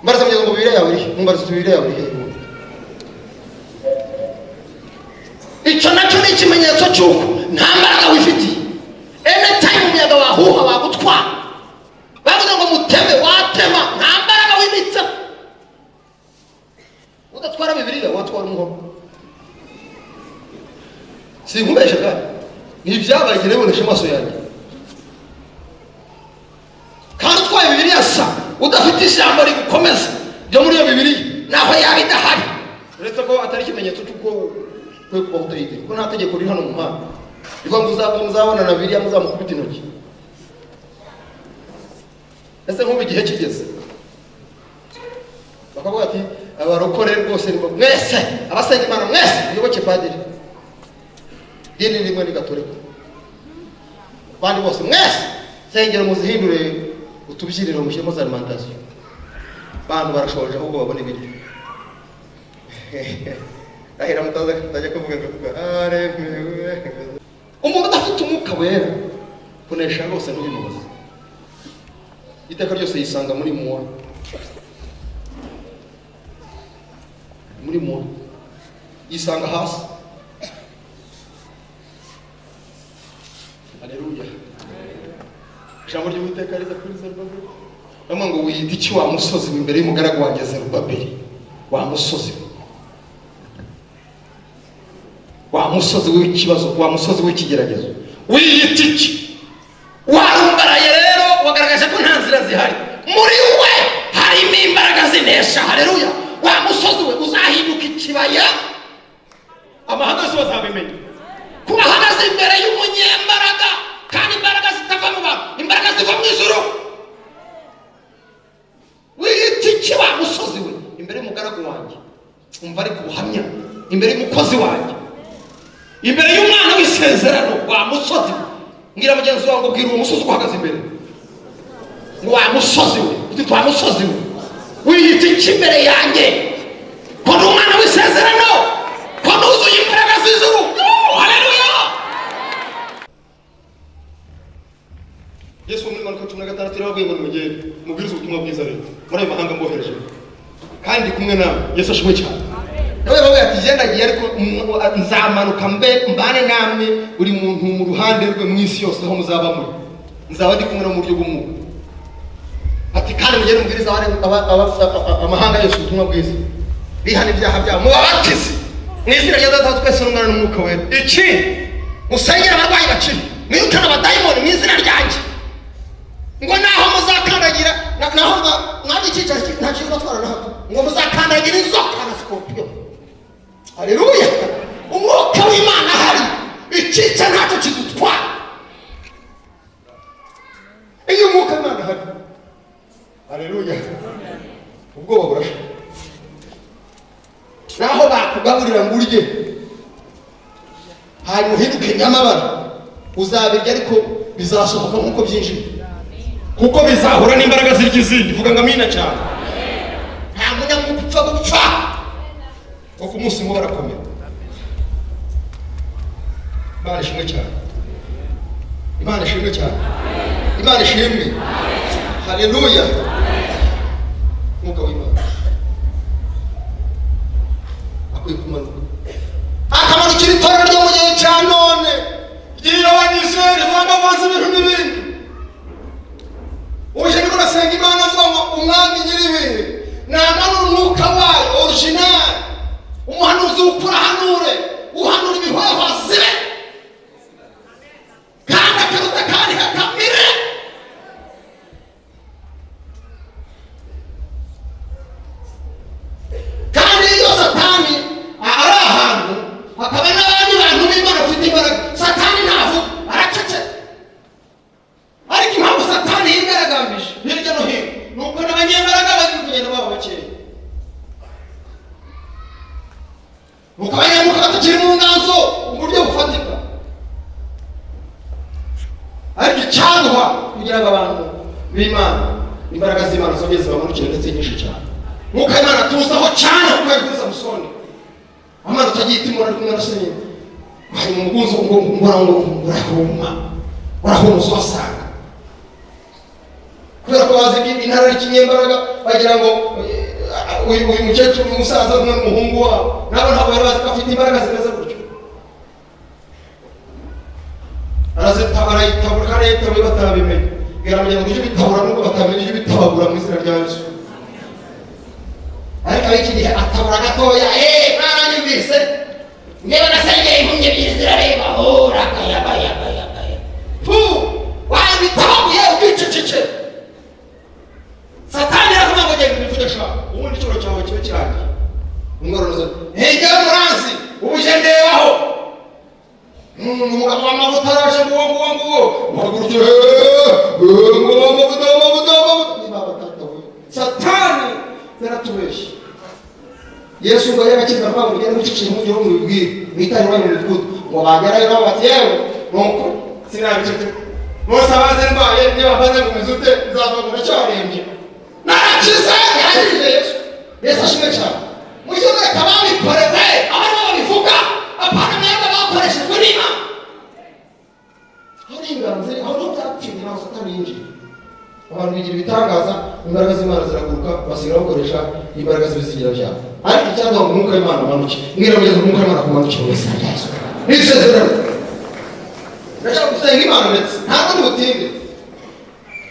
Mbaraza mugeze mu Bibiliya yawe irihe? Mbaraza Bibiliya yawe irihe? Icyo nacyo ni ikimenyetso cy'uko nta mbaraga wifitiye. Anytime umuyaga wahuha wagutwara, bavuze ngo muteme watema, nta mbaraga wibitse. Udatwara Bibiliya watwara umuhogo. Sinkubeshe kandi ni ibyabaye njye nibonesha amaso yanjye. Kandi utwaye Bibiliya sa udafite ijambo rigukomeza ryo muri iyo Bibiliya, naho yaba idahari, uretse ko atari ikimenyetso cy'uko kwe kubaho utayigire, kuko nta tegeko riri hano mu muhanda rivuga ngo muzabona na Bibiliya muzamukubita intoki. Ese nk'ubu igihe kigeze bakavuga ati abarokore rwose mwese abasenga Imana mwese muyoboke padiri, dini rimwe ni Gatolika, bandi bose mwese sengero muzihindure utubyiriro mushyiremo za alimentation. Bantu barashoje ahubwo babone ibiryo. Ahera mutaza kutajya kuvuga ngo aremewe. umuntu udafite umwuka wera kunesha rwose ntubimubaze. Iteka ryose yisanga muri muwa, yisanga hasi. Haleluya. Ijambo ry'Uwiteka riza kuri Zerubabeli, bamwe ngo wiyita iki wa musozi imbere y'umugaragu wanjye Zerubabeli? Wa musozi, wa musozi w'ikibazo, wa musozi w'ikigeragezo, wiyita iki? Warumbaraye rero, wagaragaje ko nta nzira zihari. Muri we harimo imbaraga zinesha. Haleluya. Wa musozi we uzahinduka ikibaya, amahanga yose bazabimenya. Kuba ahagaze imbere y'umunyembaraga, kandi imbaraga zitava mu bantu, imbaraga ziva mu ijuru. Wiyita iki wa musozi we imbere y'umugaragu wanjye? Umva ari kubuhamya imbere y'umukozi wanjye, imbere y'umwana w'isezerano. Wa musozi we, ngira mugenzi wawe ngo bwira uwo musozi uhagaze imbere ngo wa musozi we, uti wa musozi we wiyita iki imbere yanjye? Ko ndi umwana w'isezerano, ko nuzuye imbaraga z'ijuru. Haleluya. Yesu muri Mariko 16 yarababwiye ngo nimugende mubwirize ubutumwa bwiza rero muri ayo mahanga mbohereje, kandi kumwe nawe. Yesu ashimwe cyane. Nawe bavuga ati gendagiye ariko nzamanuka mbane namwe buri muntu mu ruhande rwe mu isi yose aho muzaba muri, nzaba ndi kumwe no mu buryo bw'umwuka. Ati kandi mugende mubwiriza amahanga yose ubutumwa bwiza, bihana ibyaha byabo, mubabatize mu izina rya Data twese n'Umwana n'Umwuka wera. Iki musengera abarwayi bakire, mwirukane abadayimoni mu izina ryanjye, ngo naho muzakandagira naho mwari icyicaro nta kintu batwara na hato, ngo muzakandagira inzoka na sikopiyo. Haleluya. Umwuka w'Imana hari, icyica ntacyo kidutwara. Iyo umwuka w'Imana hari, haleluya, ubwoba burasha. Naho bakugaburira ngo urye hanyuma uhinduke nyamabara, uzabirya ariko bizasohoka nk'uko byinjiye, kuko bizahura n'imbaraga zirya izindi. Vuga ngo amina cyane. Nta munyamwuka upfa gupfa, kuko umunsi umwe barakomera. Imana ishimwe cyane, Imana ishimwe cyane, Imana ishimwe. Haleluya. Mwuka w'Imana akwiye kumanuka, akamanukira itorero ryo mu gihe cya none ry'Abanyisraeli vangavanze ibintu n'ibindi. Uje niko nasenga Imana avuga ngo umwami nyiribihe namanura umwuka wayo original, umuhanuzi ukura hanure, uhanura ibihwahwa zibe, kandi akaruta kandi kakamire. Kandi iyo Satani ari ahantu hakaba n'abandi bantu b'Imana bafite imbaraga, Satani ntavuga, aracece. Ariko impamvu Satani yigaragambije hirya no hino nuko n'abanyembaraga bari kugenda baba bakeya, nuko abanyamuka batakiri mu nganzo uburyo bufatika. Ariko icyanwa kugira ngo abantu b'Imana, imbaraga z'Imana zongeye zibamanukire ndetse nyinshi cyane. Mwuka w'Imana tuzaho cyane kuko yabwiza Samusoni, amara utagiye itimura ari kumwe na Senye, hari mu mugunzo ngo urahuma uzasanga, kubera ko bazi intara y'ikinyembaraga bagira ngo uyu mukecuru umusaza umwe n'umuhungu wabo nabo ntabwo bari bazi ko afite imbaraga zimeze gutyo. Arayitabura kandi yitabuye batabimenye, biramenya ngo ujye bitabura nubwo batamenya ujye bitabagura mu izina rya Yesu. Ariko iki gihe atabura gatoya, mwaranyumvise ngewe nasengeye impumyi ebyiri zirareba, rakayagayagaya wabitabaguye ubwiceceke. Satani aravuga ngo genda ibivuge shaka ubundi icuro cyawe kibe kirangiye. Umworozi ngewe muranzi ubuje ndebaho, umugabo w'amavuta araje nguwo muhagurutse amavuta. Satani yaratubeshye. Yesu ngo yabakiza kwa ngo ugende ucicira mu gihugu ubwire mwitari wanyu mu mudugudu ngo bagerayo no bati yewe nuko sinabicete bose abaze ndwaye niba babaze ngo muzute nzava ngo ndacyarembye narakize yarije Yesu. Yesu ashimwe cyane. Mujye kabami korewe abana babivuga apana mwebwe bakoreshejwe n'Imana. hari inganzo aho byapfiriye naho Satani yinjiye. Abantu bigira ibitangaza, imbaraga z'Imana ziraguruka, basigara bakoresha imbaraga z'ibizigira byabo. Ariko icyatuma umwuka w'Imana umanuke, mbwira mugeze umwuka w'Imana kumanuke wese Yesu. Nisezerano. Ndashaka gusenga Imana ndetse ntabwo n'ubutinde.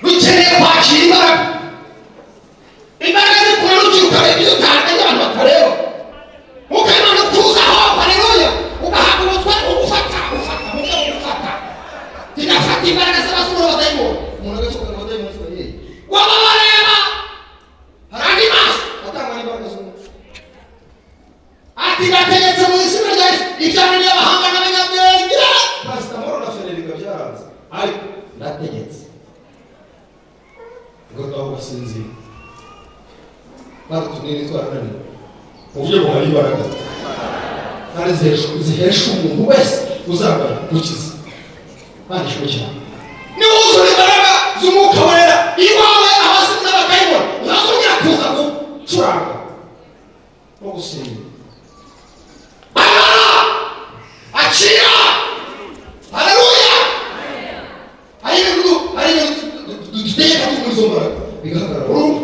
Dukeneye kwakira imbaraga. Imbaraga zikumanukira ukareba ibyo utahanganye abantu bakareba. Umwuka w'Imana ukuzaho, haleluya. Ugahabwa ubutware ugufata. Tigafata imbaraga z'abasura b'abadayimoni. Umuntu agasohoka mu badayimoni ye. Waba bareba. Harandi maso. Atangwa n'imbaraga z'umuntu. Ati gategetse mu izina rya Yesu. Ibyaro ry'abahanga n'abanyabwenge. Pastor Moro na Federica byaranze. Ariko ndategetse. Ngo taho basinzira. Bari tunini twarananiwe. Uburyo buhari imbaraga. Kandi zihesha umuntu wese uzagana gukiza. Bari cyane. Ni wuzura imbaraga z'umwuka wera. Iwawe abasi n'abadayimoni. Uzazongera kuza gucuranga. No gusenga. Achia! Haleluya! Ayo duteka kumuzomara. Bigahagara burundu.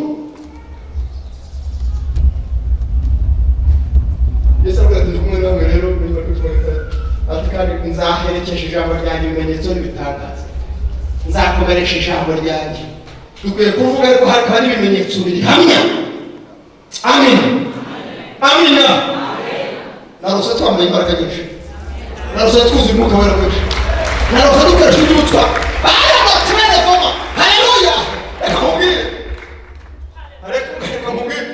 Yesu avuga ati kumwe namwe rero niba tushobora ati kandi nzaherekesha ijambo ryanjye ibimenyetso n'ibitangaza. Nzakomeresha ijambo ryanjye. Dukwiye kuvuga ko hari ibimenyetso bihamya. Amen. Amina. Narose twambaye imbaraga nyinshi. Narose twuzuye umwuka wera mwinshi. Narose dukoresha iby'ubutwa. Barabatwere voma. Haleluya. Reka mubwire. Reka mubwire.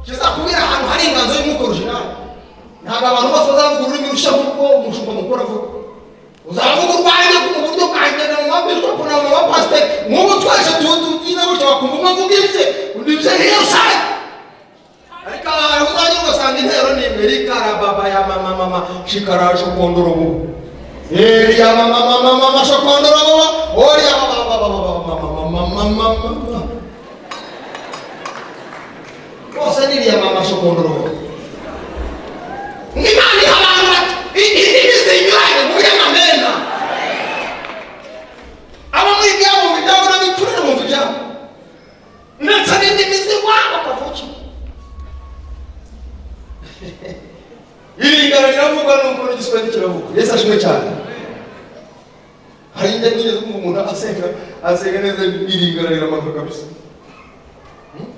Kizakubwira ahantu hari inganzo y'umwuka original. Ntabwo abantu bose bazavuga ururimi rushya nk'uko umushumba mukuru avuga. Uzavuga urwanya mu buryo bwanjye na mu mabishop na mu bapasiteri. Nk'ubu twese tugira gutya bakumva umwuka ubwibye. Undibye niyo sare. Ariko uzajya ugasanga intero ni Amerika rababa ya mama shikara shokondorobo. Ya mama shokondorobo. Oya mama. Bose ni ya mama shokondorobo. Ngimani abantu ibizinywaye muri amena. Aba mwigabo bijabo na biturire mu bijabo. Ndetse n'indimiziwa bakavuga. Iringana riravuga n'uko igiswahili kiravuga. Yesu ashimwe cyane. Hari ingene umuntu asenga neza iringana riramanuka kabisa.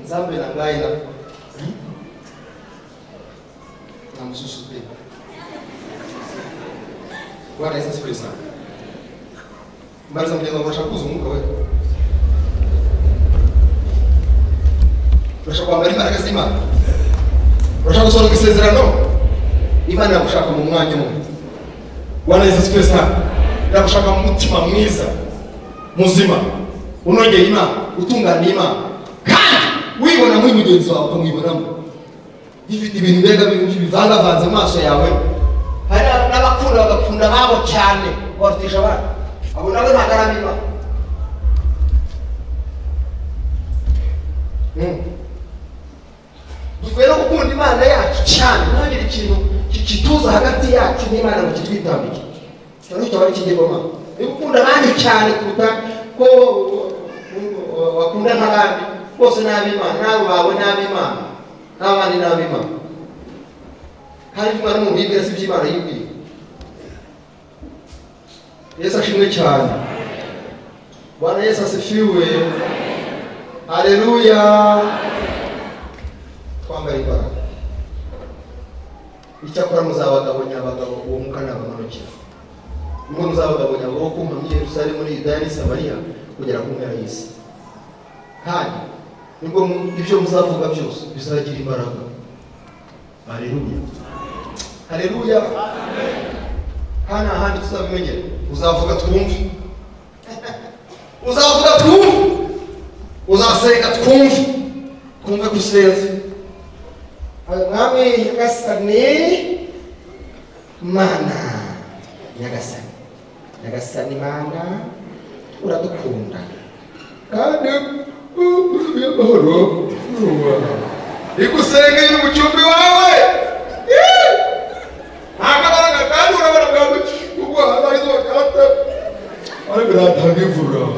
Nzambe na ngaye na namususupe. Bwana Yesu asifiwe sana. Mbariza mjeza urashaka kuza umwuka we. Urashaka kwambara imbaraga z'Imana. Urashaka gusohoza isezerano. Imana iragushaka mu mwanya umwe. Bwana Yesu asifiwe sana. Iragushaka mu mutima mwiza, muzima, unogeye Imana, utunganiye Imana. Kandi wibona muri mugenzi wawe ukamwibonamo. Ifite ibintu mbega bivangavanze amaso yawe. Hari n'abakunda bagakunda babo cyane barutisha abana. Abo nabo ntagarama dukwiye no gukunda Imana yacu cyane. Ntagire ikintu kituza hagati yacu n'Imana ngo kitwitambike. Cyane cyane ikigegoma. Niba ukunda abandi cyane kuruta ko wakunda n'abandi. Bose n'ab'Imana, nabo bawe n'ab'Imana. N'abandi n'ab'Imana. Hari Imana mu bibwira si by'Imana yibwiye. Yesu ashimwe cyane. Bwana Yesu asifiwe. Haleluya. Twambara imbaraga. Icyakora muzabagabo nyabagabo uwo mwuka nabamanukira. Ngo muzabagabo nyabagabo kumva muri Yerusalemu muri Yudaya n'i Samariya kugera ku mpera y'isi. Kandi nibwo ibyo muzavuga byose bizagira imbaraga. Haleluya. Haleluya. Hana ahandi tuzabimenyera. Uzavuga twumve. Uzavuga twumve. Uzaseka twumve. Twumve gusenza. Mwami Nyagasani Mana. Nyagasani Mana uradukunda. Kandi y'amahoro igusenga iri mu cyumba wawe. Ntabwo abaraga kandi urabona bwa ubwo abari zose Aragratagivura.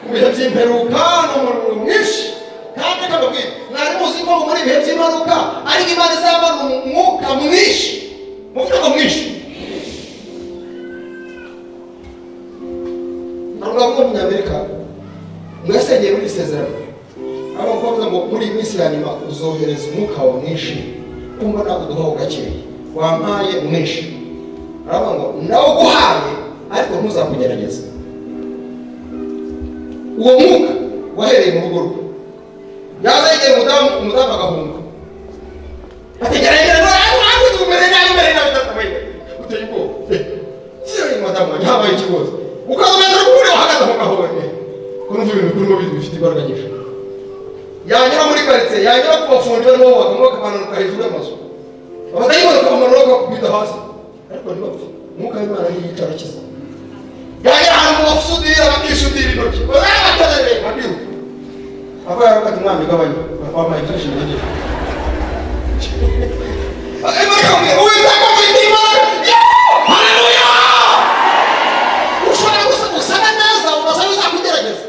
mu bihe by'imperuka n'umuriro mwinshi. Kandi kababwira mwari muzi ko muri ibihe by'imperuka ariko Imana izabana umwuka mwinshi, umuvugo mwinshi. Ntabwo Umunyamerika mwasengeye muri isezerano abavuga ngo muri iyi minsi ya nyuma uzohereza umwuka wawe mwinshi, kumva ntabwo uduhaho gakeya wampaye mwinshi. Aravuga ngo nawe uguhaye ariko ntuzakugerageza. Uwo mwuka wahereye mu rugo rwe, yaza yegera umudamu agahunga ategerageza ntabwo umere nabi utatabaye uteye ubwoba siyo madamu wanjye habaye ikibazo ukazomeza kuri uhagaze aho ngaho wenyine kumva ibintu kurimo bifite imbaraga nyinshi. Yanyura muri karitsiye, yanyura ku bafundi barimo bubaka bakamanuka hejuru y'amazu, abadayimoni bakamanuka bakakubita hasi ariko ntibapfa. Umwuka w'Imana niyicara akiza. Yanyura ahantu mu basudira bakisudira intoki baterere bakiruka ava yarakati umwami gabanya wambaye kenshi n'indi uwiteka afite Imana. Haleluya! Ushobora gusana neza ugasaba uzakugerageza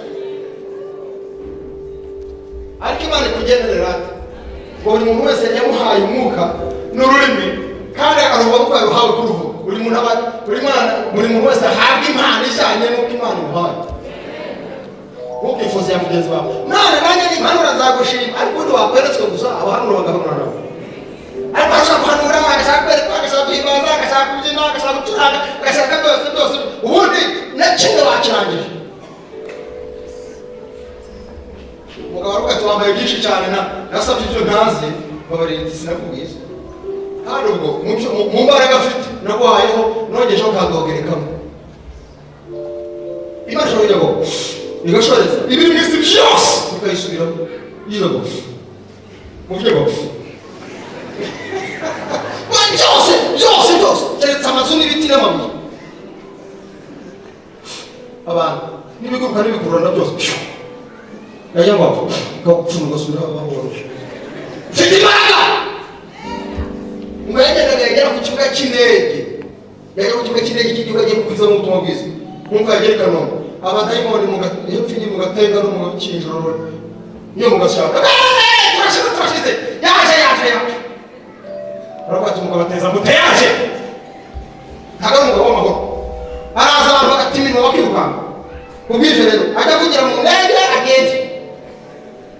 ariko Imana ikugenderera ati ngo buri muntu wese yamuhaye umwuka n'ururimi kandi akaruhuka kuko yaruhawe kuruvuga. Buri muntu wese ahabwa impano ijyanye n'uko Imana imuhaye. Ntukifuze ya mugenzi wawe Mana nanjye n'impanuro nzagushima ariko ubundi wakweretswe gusa abahanura bagahanura nabo. Ariko ashaka guhanura, agashaka kwerekwa, agashaka guhimbaza, agashaka kubyina, agashaka gucuranga, agashaka byose ubundi na kimwe bakirangije. Umugabo aravuga ati wambaye byinshi cyane nasabye ibyo ntazi babarira sinakubwiye. Kandi ubwo mu mbaraga afite naguhayeho nongejeho kandogerekamo. Imana ishobora ngo igashoreza ibiri mu isi byose ukayisubiramo yirago muvuge ngo byose keretse amazu n'ibiti n'amabuye abantu n'ibiguruka n'ibikururana byose yajya ngo ukagupfuna ugasubiraho amahoro. Mfite imbaraga. Yagendaga yagera ku kibuga cy'indege, yagera ku kibuga cy'indege cy'igihugu agiye kukwizamo ubutumwa bwiza nk'uko yagera i Kanombe. Abadayimoni hepfo mu gatenga no mu kinjoro niyo mu gashaka turashize yaje aravuga ati umugabo ateza mute yaje ntabwo ari umugabo w'amahoro. Araza abantu bagata iminwa bakirukanka kubw'ivyo rero ajya kugira mu ndege ageze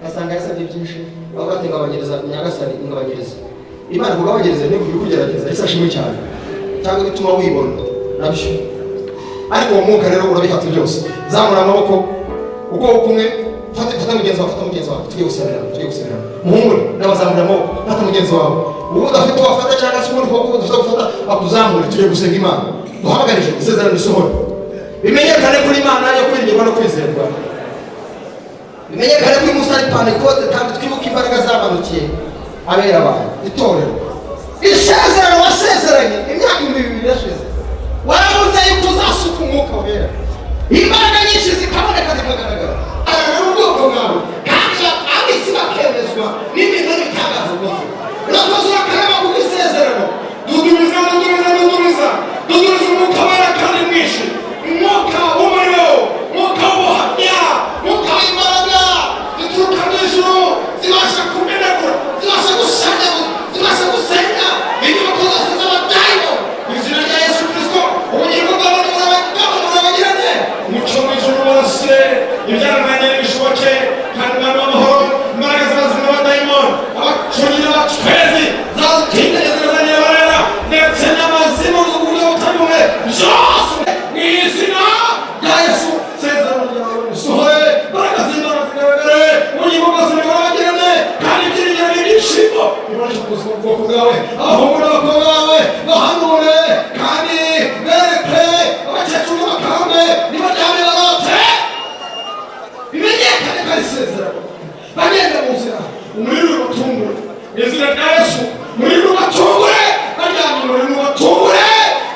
asanga yasabye byinshi aho bati ngabanyiriza Nyagasani ngabanyiriza. Imana kugabanyiriza ni kugerageza isashimwe cyane cyangwa bituma wibona nabyo. Ariko uwo mwuka rero urabihatse byose. Zamura amaboko uko kumwe fata mugenzi wawe tugiye gusenera muhumure n'abazamura amaboko fata mugenzi wawe ubu udafite wafata cyangwa se ubundi kuboko dufite gufata akuzamure tugiye gusenga Imana duhamagarije isezerano risohora bimenyekane kuri Imana yo kwiringirwa no kwizerwa. Bimenyekane kuri Musa ari Pentekote kandi twibuke imbaraga zabanukiye abera abantu itorero. Isezerano wasezeranye imyaka 2000 yashize warabuze yuko uzasuka umwuka wera imbaraga nyinshi zikaboneka zikagaragara arara ubwoko bwawe kandi abisi bakemezwa n'ibintu bitangaza rwose urakoze urakarama ku isezerano dudubiza umwuka wera kandi mwinshi umwuka w'umuriro umwuka w'ubuhamya umwuka w'imbaraga zituruka mu ijuru zibasha kumenagura zibasha gushanyagura zibasha gusenya inyubako zose z'abadayimoni mu izina rya Yesu Kristo. Ubugingo bwawe burabagirane umuco w'ijuru wose ibyaranganye n'ibishoboke kandi umwami w'amahoro imbaraga z'abazima b'abadayimoni abacunyi n'abacwezi zatinderezerezanye barera ndetse n'amazimu n'uburyo butari bumwe byose mu izina rya Yesu. Sezerano ryawe risohore imbaraga z'Imana zigaragare ubugingo bwose burabagirane kandi ibyiringiro n'ibyishimo biboneke ku buzima bw'ubwoko bwawe abahungu n'abakobwa bawe bahanure kandi bereke abakecuru n'abakambwe nibaryame barote bimenyekane ko ari isezerano bagenda mu nzira umuriro ubatungure mu izina rya Yesu. Umuriro ubatungure baryamye umuriro ubatungure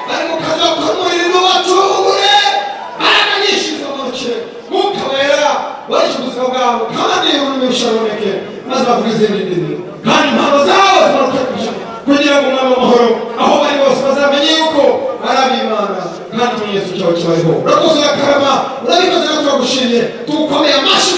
bari mu kazi bakora umuriro ubatungure imbaraga nyinshi zibamanukire mwuka wera warishye ubuzima bwabo kandi ururimi rushaboneke maze bavuga izindi ndimi kandi impano zabo zimanuke kugira ngo umwami w'amahoro aho bari bose bazamenye yuko ari ab'Imana kandi Yesu cyawe kibariho. Urakoze urakarama urabikoze turagushimiye tugukomeye amashyi